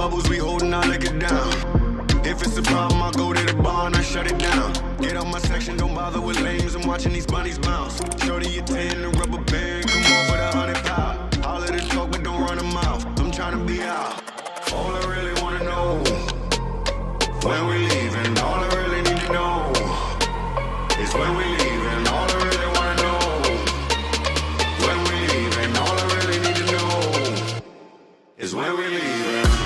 bubbles, we holding our liquor down. If it's a problem, I'll go to the bar and I shut it down. Get out my section, don't bother with lames. I'm watching these bunnies bounce. Shorty, you 10, the rubber band, come on for the 100 pound. All of the talk, but don't run a mouth. I'm trying to be out. All I really wanna know, when we leaving, all I really need to know is when we leaving. All I really wanna know, when we leaving. All I really need to know is when we leaving.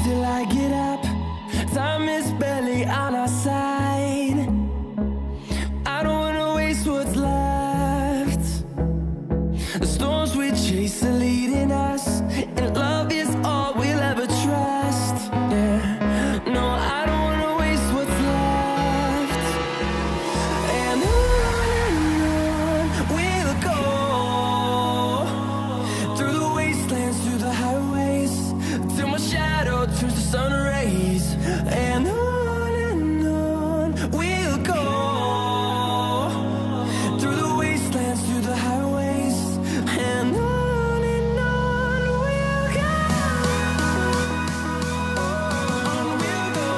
till I get up. Time is barely on our side. I don't wanna waste what's left. The storms we chase are leading us, and love is all we'll ever trust. Yeah, no, I don't wanna waste what's left. And on we'll go, through the wastelands, through the highways, till my shadow turns to sun rays. And on we'll go, through the wastelands, through the highways, and on we'll go. On we'll go.